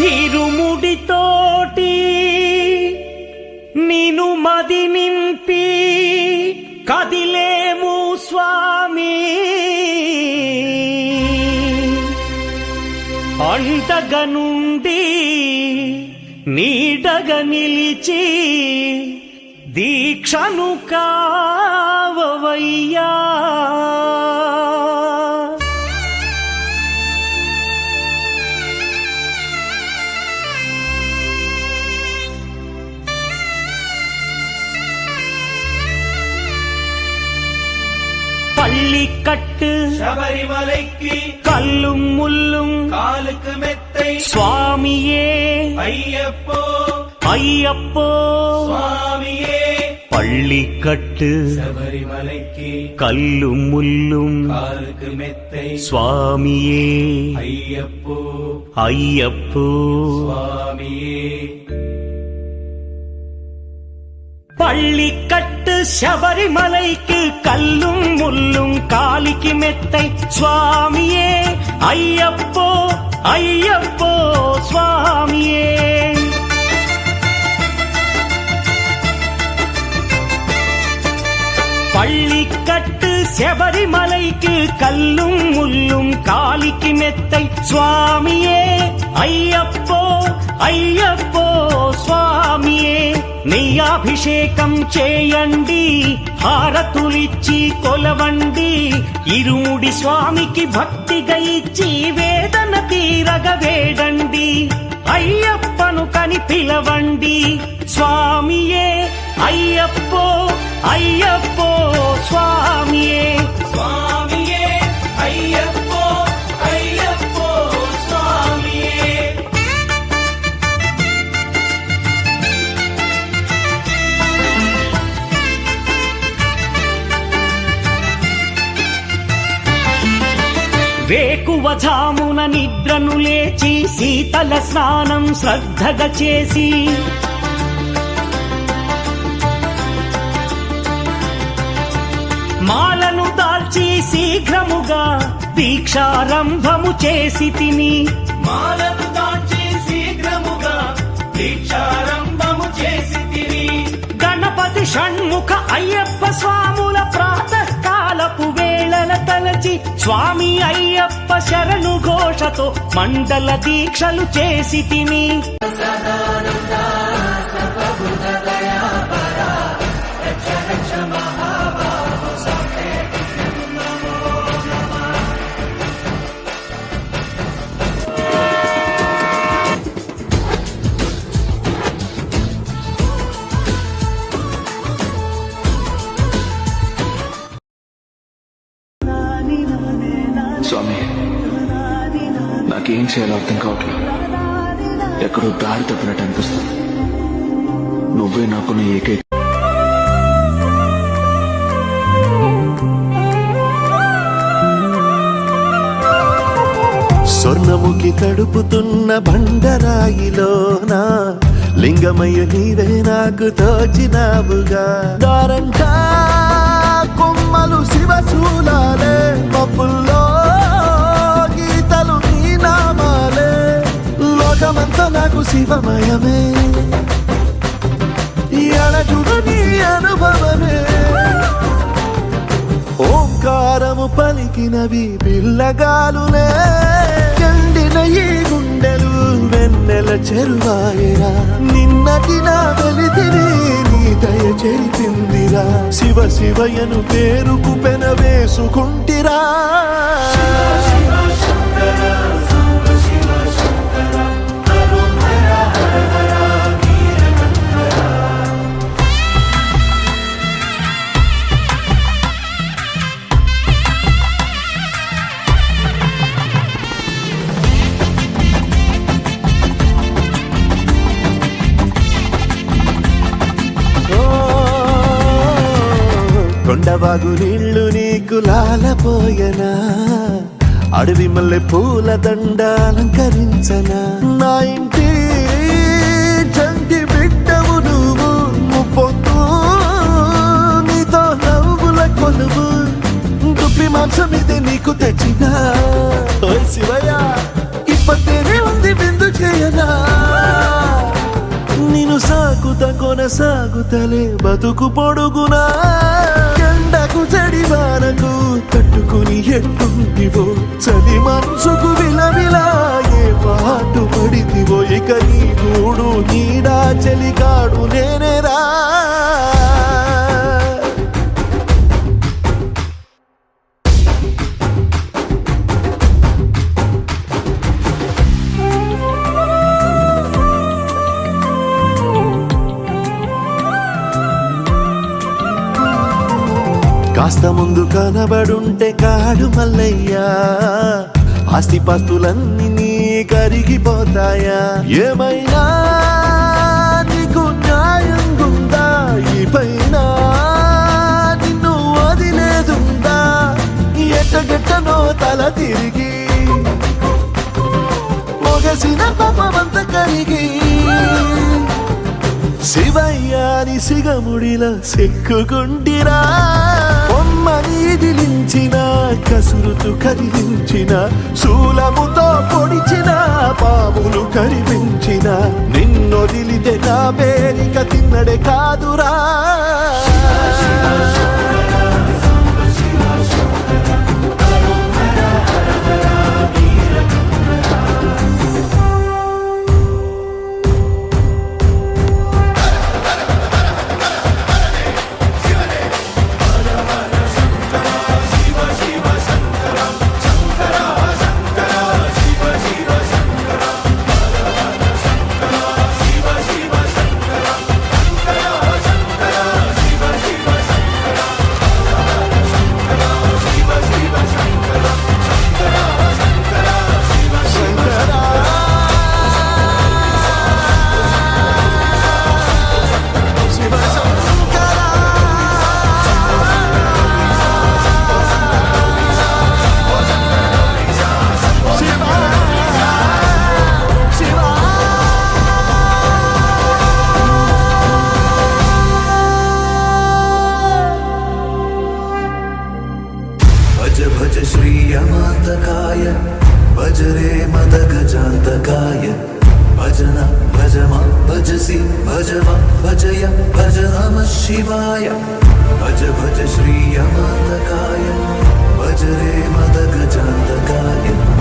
ఇరుముడితోటి నిను మది నింపి కదిలేము స్వామి అండగ నుండి నీడగా నిలిచి దీక్షను కావవయ్యా பள்ளிக்கட்டு சபரிமலைக்கு கல்லும் முள்ளும் காலுக்கு மெத்தை சுவாமியே ஐயப்போ ஐயப்போ சுவாமியே பள்ளிக்கட்டு சபரிமலைக்கு கல்லும் முள்ளும் காலுக்கு மெத்தை சுவாமியே ஐயப்போ ஐயப்போ சுவாமியே பள்ளிக்கட்டு சபரிமலைக்கு கல்லும் முள்ளும் காலிக்கு மெத்தை சுவாமியே ஐயப்போ ஐயப்போ சுவாமியே பள்ளிக்கட்டு சபரிமலைக்கு கல்லும் முள்ளும் காலிக்கு மெத்தை சுவாமியே ஐயப்போ ஐயப்போ స్వామియే నెయ్యాభిషేకం చేయండి హారతులిచ్చి కొలవండి ఇరుముడి స్వామికి భక్తిగా ఇచ్చి వేదన తీరగ వేడండి అయ్యప్పను కని పిలవండి స్వామియే అయ్యప్పో అయ్యప్పో స్వామియే స్వామియే అయ్యప్పో అయ్యప్పో స్వామియే వేకువజామున నిద్రను లేచి శీతల స్నానం శ్రద్ధగా చేసి మాలను దాల్చి శీఘ్రముగా దీక్షారంభము చేసి తిని మాలను దాల్చి శీఘ్రముగా దీక్షారంభము చేసి తిని గణపతి షణ్ముఖ అయ్యప్ప స్వాముల ప్రాతకాలపు వేళల తలచి స్వామి అయ్యప్ప శరణు ఘోషతో మండల దీక్షలు చేసి తిని స్వామి నాకేం చేయాలో అర్థం కావట్లేదు. ఎక్కడో దారి తప్పినట్టు అనిపిస్తుంది. నువ్వే నాకున్న ఏకైక స్వర్ణముఖి తడుపుతున్న బండరాయిలోనా లింగమయ్య నీవే నాకు తోచినావుగా దారంటా కొమ్మలు శివశూలాలే మబ్బుల్లో గీతలు నీ నామాలే లోకమంతా నాకు శివమయమే ఎడచుడు నీ అనుభవమే ఓంకారము పలికినవి పిల్లగాలులే ఎండిన ఈ గుండెలు వెన్నెల చెరువాయరా నిన్నటి నా వెలితిని నీ దయ చెరిపిందిరా శివ శివయను పేరుకు పెన వేసుకుంటిరా కొండవాగు నీళ్లు నీకు లాలపోయనా అడవి మల్లె పూల దండ అలంకరించనా నా ఇంటి చంటి బిడ్డవు నువ్వు ముప్పొద్దు నీతో నవ్వుల కొలువు దుప్పి మాంసం ఇది నీకు తెచ్చినా శివయ్య ఇప్పటినే ఉంది విందు చేయనా కొనసాగుతలే బతుకు పొడుగునా ఎండకు చెడివానకు తట్టుకుని ఎట్టుంటివో చలి మనసుకు విలవిలా ఏ పాటు పడితివో ఇక నీ గూడు నీడా చెలికాడు నేనేరా కాస్త ముందు కనబడుంటే కాడు మల్లయ్యా ఆస్తిపాస్తులన్నీ నీ కరిగిపోతాయా ఏమైనా నీకు న్యాయం గుందా ఈ పైన నిన్ను వదిలేదుందా ఎట్టగెట్టనో తల తిరిగి మొగసిన పాపమంత కరిగి శివయ్యాని సిగముడిలా సిక్కుకుంటిరా బొమ్మని దిలించిన కసురుతు కదిలించిన శూలముతో పొడిచిన పాములు కరిపించిన నిన్నొదిలితే నా పేరిక తిన్నడే కాదురా भज श्रीयमान्तकाय भज रे मदगजान्तकाय भजन भज मा भजसि भज मा भजय भज नमः शिवाय भज भज श्रीयमान्तकाय भज रे मदगजान्तकाय